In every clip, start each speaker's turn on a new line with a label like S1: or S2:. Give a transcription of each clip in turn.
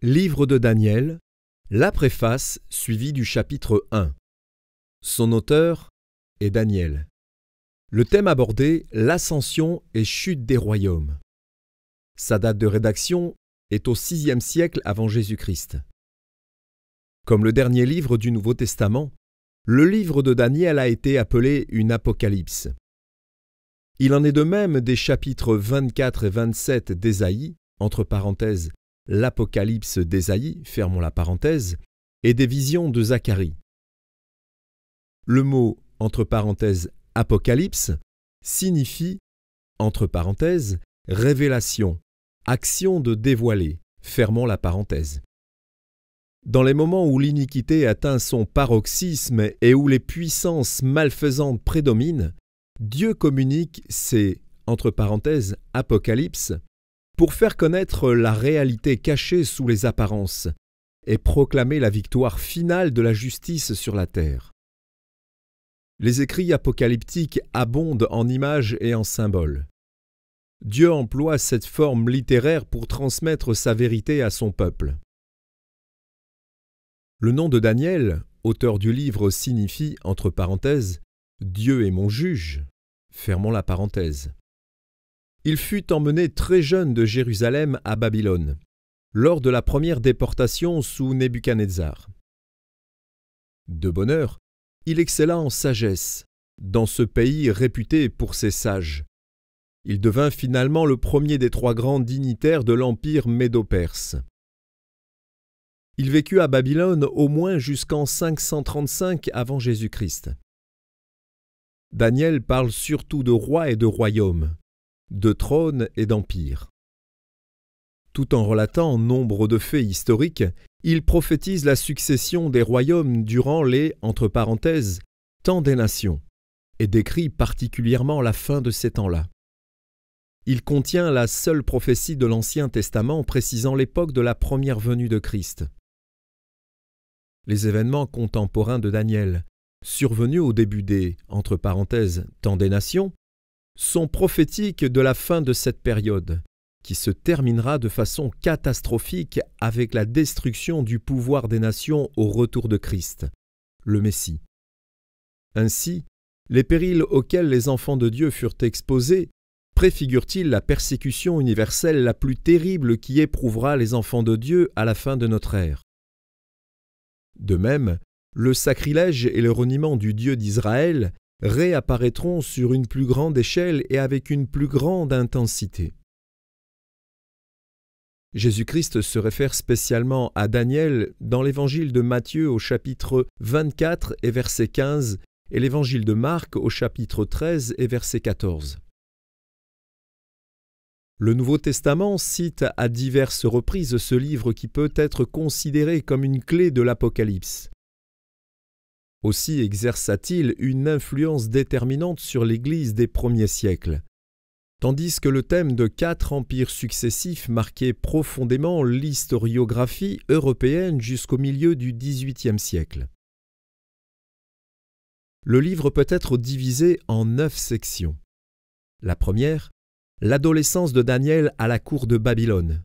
S1: Livre de Daniel, la préface suivie du chapitre 1. Son auteur est Daniel. Le thème abordé, l'ascension et chute des royaumes. Sa date de rédaction est au VIe siècle avant Jésus-Christ. Comme le dernier livre du Nouveau Testament, le livre de Daniel a été appelé une apocalypse. Il en est de même des chapitres 24 et 27 d'Ésaïe, entre parenthèses, l'Apocalypse d'Ésaïe, fermons la parenthèse, et des visions de Zacharie. Le mot, entre parenthèses, apocalypse, signifie, entre parenthèses, révélation, action de dévoiler, fermons la parenthèse. Dans les moments où l'iniquité atteint son paroxysme et où les puissances malfaisantes prédominent, Dieu communique ces, entre parenthèses, apocalypses, pour faire connaître la réalité cachée sous les apparences et proclamer la victoire finale de la justice sur la terre. Les écrits apocalyptiques abondent en images et en symboles. Dieu emploie cette forme littéraire pour transmettre sa vérité à son peuple. Le nom de Daniel, auteur du livre, signifie, entre parenthèses, « Dieu est mon juge », fermons la parenthèse. Il fut emmené très jeune de Jérusalem à Babylone, lors de la première déportation sous Nebuchadnezzar. De bonne heure, il excella en sagesse, dans ce pays réputé pour ses sages. Il devint finalement le premier des trois grands dignitaires de l'empire médo-perse. Il vécut à Babylone au moins jusqu'en 535 avant Jésus-Christ. Daniel parle surtout de rois et de royaumes, de trônes et d'empires. Tout en relatant nombre de faits historiques, il prophétise la succession des royaumes durant les, entre parenthèses, temps des nations, et décrit particulièrement la fin de ces temps-là. Il contient la seule prophétie de l'Ancien Testament précisant l'époque de la première venue de Christ. Les événements contemporains de Daniel, survenus au début des, entre parenthèses, temps des nations, sont prophétiques de la fin de cette période, qui se terminera de façon catastrophique avec la destruction du pouvoir des nations au retour de Christ, le Messie. Ainsi, les périls auxquels les enfants de Dieu furent exposés préfigurent-ils la persécution universelle la plus terrible qui éprouvera les enfants de Dieu à la fin de notre ère. De même, le sacrilège et le reniement du Dieu d'Israël réapparaîtront sur une plus grande échelle et avec une plus grande intensité. Jésus-Christ se réfère spécialement à Daniel dans l'évangile de Matthieu au chapitre 24 et verset 15 et l'évangile de Marc au chapitre 13 et verset 14. Le Nouveau Testament cite à diverses reprises ce livre qui peut être considéré comme une clé de l'Apocalypse. Aussi exerça-t-il une influence déterminante sur l'Église des premiers siècles, tandis que le thème de 4 empires successifs marquait profondément l'historiographie européenne jusqu'au milieu du XVIIIe siècle. Le livre peut être divisé en 9 sections. La première, l'adolescence de Daniel à la cour de Babylone.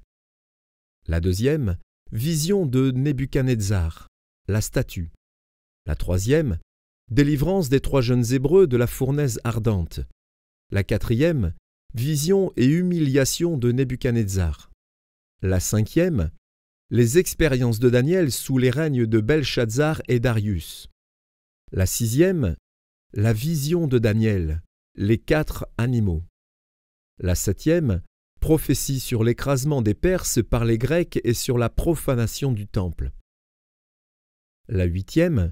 S1: La deuxième, vision de Nebuchadnezzar, la statue. La troisième, délivrance des 3 jeunes Hébreux de la fournaise ardente. La quatrième, vision et humiliation de Nebuchadnezzar. La cinquième, les expériences de Daniel sous les règnes de Belshazzar et Darius. La sixième, la vision de Daniel, les 4 animaux. La septième, prophétie sur l'écrasement des Perses par les Grecs et sur la profanation du temple. La huitième,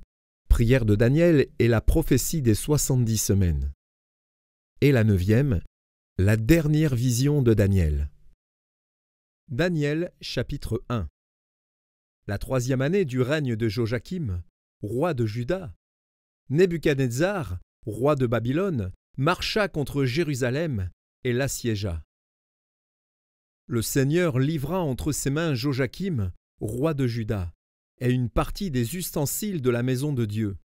S1: prière de Daniel et la prophétie des 70 semaines. Et la neuvième, la dernière vision de Daniel. Daniel, chapitre 1. La 3e année du règne de Joachim, roi de Juda, Nebuchadnezzar, roi de Babylone, marcha contre Jérusalem et l'assiégea. Le Seigneur livra entre ses mains Joachim, roi de Juda, et une partie des ustensiles de la maison de Dieu.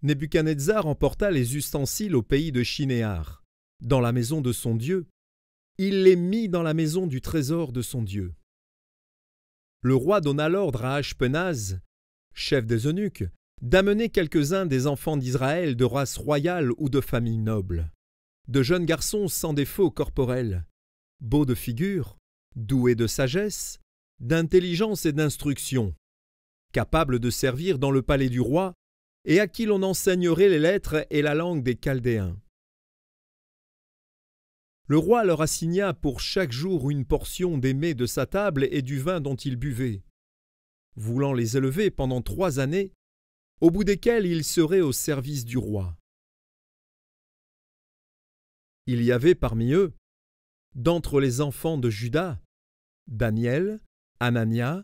S1: Nebuchadnezzar emporta les ustensiles au pays de Shinéar, dans la maison de son Dieu. Il les mit dans la maison du trésor de son Dieu. Le roi donna l'ordre à Ashpenaz, chef des eunuques, d'amener quelques-uns des enfants d'Israël de race royale ou de famille noble, de jeunes garçons sans défaut corporel, beaux de figure, doués de sagesse, d'intelligence et d'instruction, capables de servir dans le palais du roi et à qui l'on enseignerait les lettres et la langue des Chaldéens. Le roi leur assigna pour chaque jour une portion des mets de sa table et du vin dont ils buvaient, voulant les élever pendant 3 années, au bout desquelles ils seraient au service du roi. Il y avait parmi eux, d'entre les enfants de Juda, Daniel, Anania,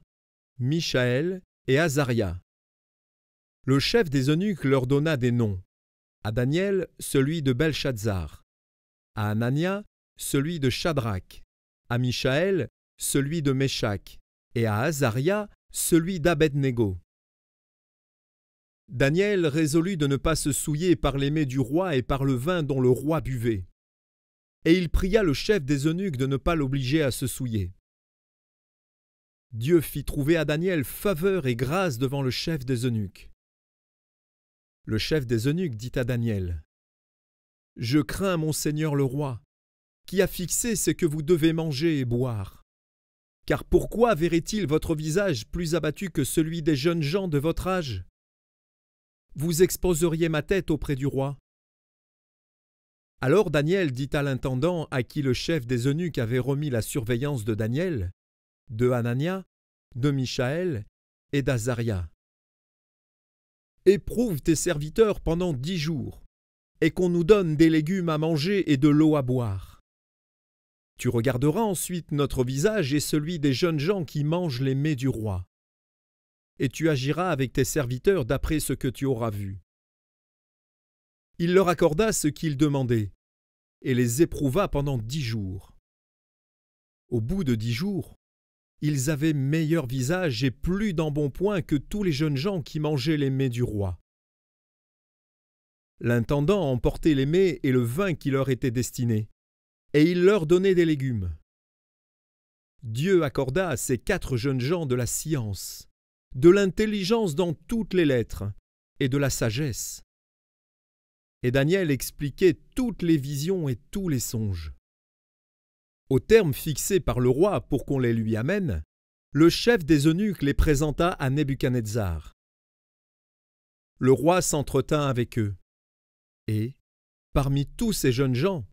S1: Michaël et Azaria. Le chef des eunuques leur donna des noms. À Daniel, celui de Belchazzar. À Anania, celui de Shadrach. À Michaël, celui de Méshach. Et à Azaria, celui d'Abed-Négo. Daniel résolut de ne pas se souiller par les mets du roi et par le vin dont le roi buvait. Et il pria le chef des eunuques de ne pas l'obliger à se souiller. Dieu fit trouver à Daniel faveur et grâce devant le chef des eunuques. Le chef des eunuques dit à Daniel : « Je crains mon seigneur le roi, qui a fixé ce que vous devez manger et boire. Car pourquoi verrait-il votre visage plus abattu que celui des jeunes gens de votre âge ? Vous exposeriez ma tête auprès du roi. » Alors Daniel dit à l'intendant à qui le chef des eunuques avait remis la surveillance de Daniel, de Anania, de Michaël et d'Azaria : « Éprouve tes serviteurs pendant 10 jours, et qu'on nous donne des légumes à manger et de l'eau à boire. Tu regarderas ensuite notre visage et celui des jeunes gens qui mangent les mets du roi. Et tu agiras avec tes serviteurs d'après ce que tu auras vu. » Il leur accorda ce qu'ils demandaient, et les éprouva pendant 10 jours. Au bout de 10 jours, ils avaient meilleur visage et plus d'embonpoint que tous les jeunes gens qui mangeaient les mets du roi. L'intendant emportait les mets et le vin qui leur était destiné, et il leur donnait des légumes. Dieu accorda à ces 4 jeunes gens de la science, de l'intelligence dans toutes les lettres, et de la sagesse. Et Daniel expliquait toutes les visions et tous les songes. Au terme fixé par le roi pour qu'on les lui amène, le chef des eunuques les présenta à Nebuchadnezzar. Le roi s'entretint avec eux, et, parmi tous ces jeunes gens,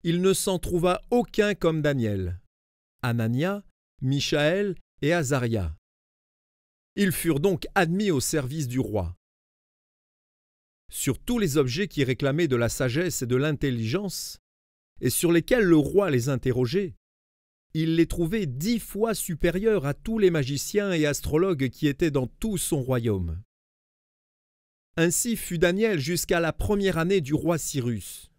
S1: il ne s'en trouva aucun comme Daniel, Anania, Michaël et Azaria. Ils furent donc admis au service du roi. Sur tous les objets qui réclamaient de la sagesse et de l'intelligence, et sur lesquels le roi les interrogeait, il les trouvait 10 fois supérieurs à tous les magiciens et astrologues qui étaient dans tout son royaume. Ainsi fut Daniel jusqu'à la première année du roi Cyrus.